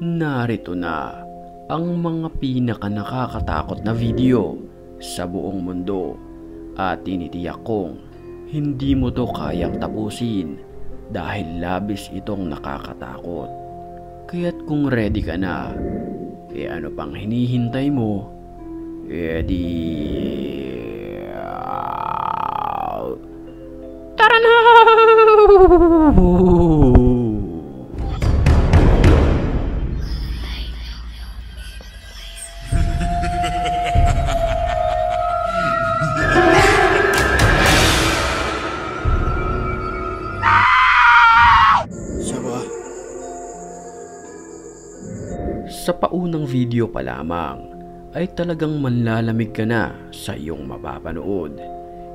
Narito na ang mga pinaka nakakatakot na video sa buong mundo at tinitiyak kong hindi mo to kayang tapusin dahil labis itong nakakatakot. Kaya't kung ready ka na, ano pang hinihintay mo? Tara na! Sa paunang video pa lamang ay talagang manlalamig ka na sa iyong mapapanood.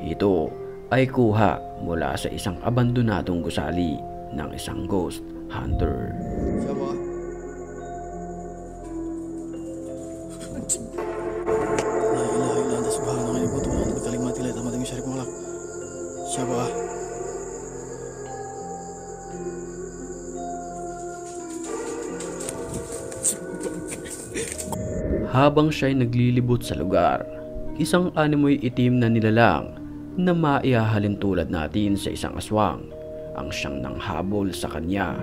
Ito ay kuha mula sa isang abandonadong gusali ng isang ghost hunter. Habang siya'y naglilibot sa lugar, isang animoy itim na nilalang na maihahalin tulad natin sa isang aswang ang siyang nanghabol sa kanya.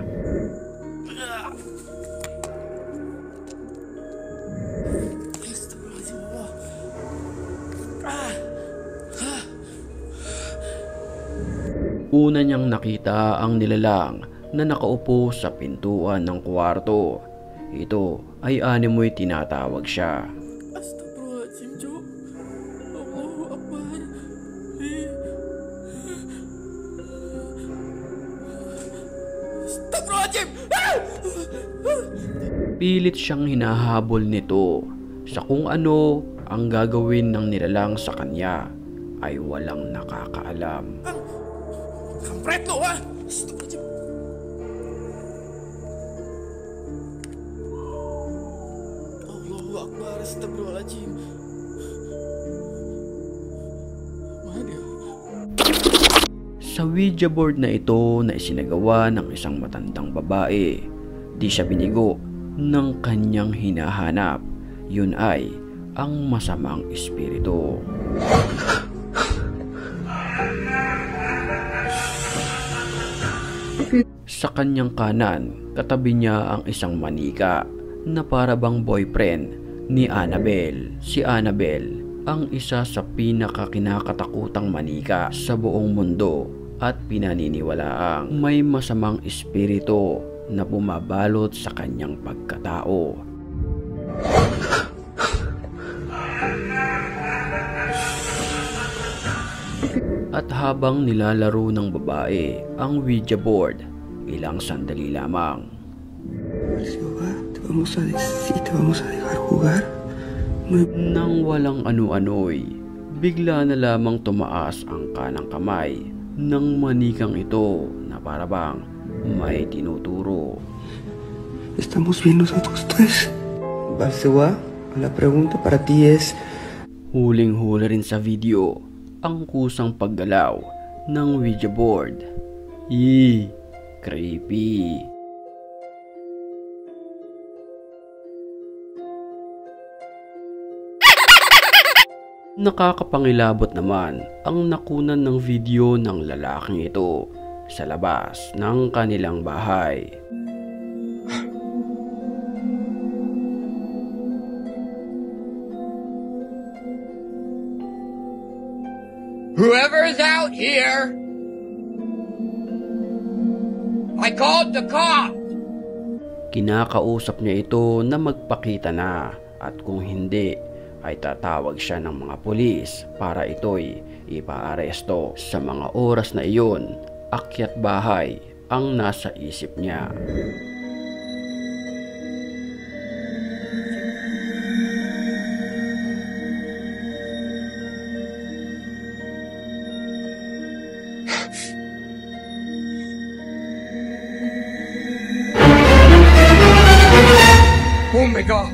Una niyang nakita ang nilalang na nakaupo sa pintuan ng kwarto. Ito ay animoy tinatawag siya. Astagfirullahaladzim, Cuk. Allahu Akbar. Astagfirullahaladzim! Pilit siyang hinahabol nito sa kung ano ang gagawin ng nilalang sa kanya ay walang nakakaalam. Kampret lo, ha? Astagfirullahaladzim. Akbar, astagfirullahaladzim. Sa Ouija board na ito na isinagawa ng isang matandang babae, di siya binigo ng kanyang hinahanap. Yun ay ang masamang espiritu. Sa kanyang kanan, katabi niya ang isang manika na para bang boyfriend ni Annabelle. Si Annabelle ang isa sa pinakakinakatakutang manika sa buong mundo at pinaniniwalaang may masamang espiritu na bumabalot sa kanyang pagkatao. At habang nilalaro ng babae ang Ouija board, ilang sandali lamang, nang walang ano-ano'y, bigla na lamang tumaas ang kanang kamay ng manikang ito na parabang may tinuturo. Estamos bien nosotros tres. Balsewa, la pregunta para ti es... Huling-huli rin sa video ang kusang paggalaw ng Ouija board. Creepy. Nakakapangilabot naman ang nakunan ng video ng lalaking ito sa labas ng kanilang bahay. Whoever's out here, I called the cops. Kinakausap niya ito na magpakita na at kung hindi ay tatawag siya ng mga pulis para ito'y ipaaresto. Sa mga oras na iyon, akyat bahay ang nasa isip niya. Oh my God!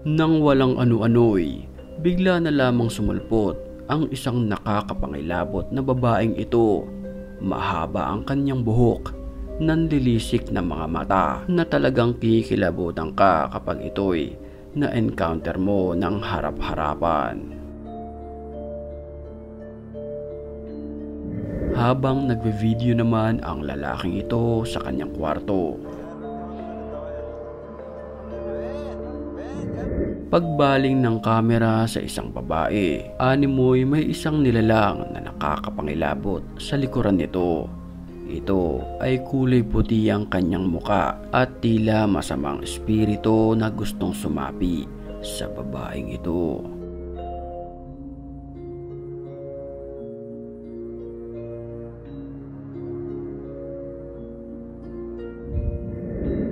Nang walang ano-ano'y, bigla na lamang sumulpot ang isang nakakapangilabot na babaeng ito. Mahaba ang kanyang buhok, nanlilisik na mga mata na talagang kikilabutan ka kapag ito'y na-encounter mo ng harap-harapan. Habang nagbe-video naman ang lalaking ito sa kanyang kwarto. Pagbaling ng kamera sa isang babae, animoy may isang nilalang na nakakapangilabot sa likuran nito. Ito ay kulay puti ang kanyang muka at tila masamang espiritu na gustong sumapi sa babaeng ito.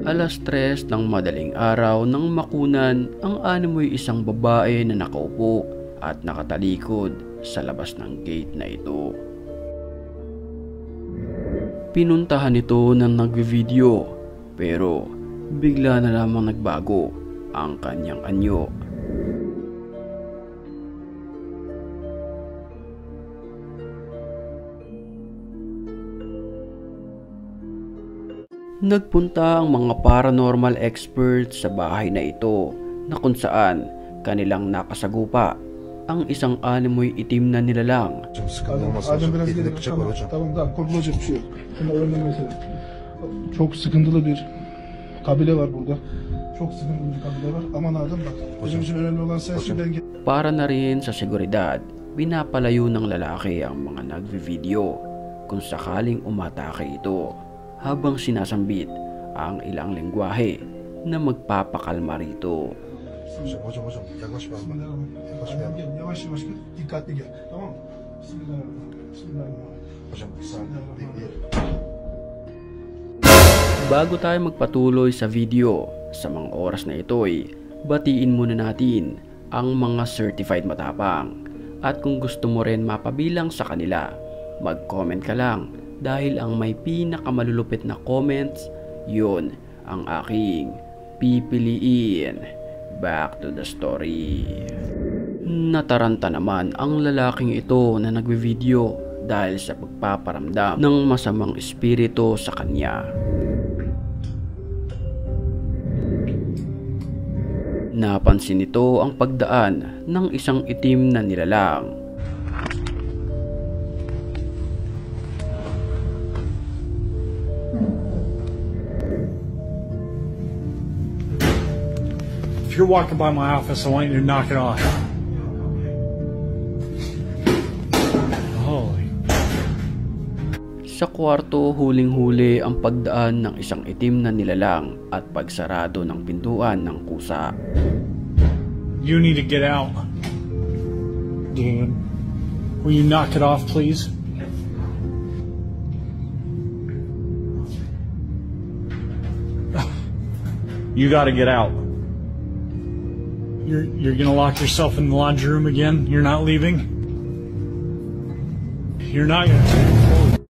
Alas 3 ng madaling araw nang makunan ang animoy isang babae na nakaupo at nakatalikod sa labas ng gate na ito. Pinuntahan ito ng nagvi-video pero bigla na lamang nagbago ang kanyang anyo. Nagpunta ang mga paranormal experts sa bahay na ito na kung saan kanilang nakasagupa ang isang animoy itim na nilalang. Adem biraz ileri tamam da korkulacak bir şey yok. Bunlar örneğin mesela çok sıkıntılı bir kabile var burada. Çok sıkıntılı bir kabile var. Aman Adem bak. Bizim için önemli olan sensin ben. Para na rin sa seguridad, pinapalayo ng lalaki ang mga nagvi-video kung sakaling umatake ito habang sinasambit ang ilang lengguwahe na magpapakalma rito. Hocam yaklaşma. Gel yavaş yavaş gel. Dikkatli gel. Tamam mı? Bago tayo magpatuloy sa video, sa mga oras na ito ay batiin muna natin ang mga certified matapang. At kung gusto mo rin mapabilang sa kanila, mag-comment ka lang dahil ang may pinakamalulupit na comments, yun ang aking pipiliin. Back to the story. Nataranta naman ang lalaking ito na nagbe-video dahil sa pagpaparamdam ng masamang espiritu sa kanya. Napansin nito ang pagdaan ng isang itim na nilalang. If you're walking by my office, I want you to knock it off. Holy. Sa kwarto, huling-huli ang pagdaan ng isang itim na nilalang at pagsarado ng pintuan ng kusa. You need to get out. Dan, will you knock it off, please? You gotta get out. You're gonna lock yourself in the laundry room again? You're not leaving? You're not gonna take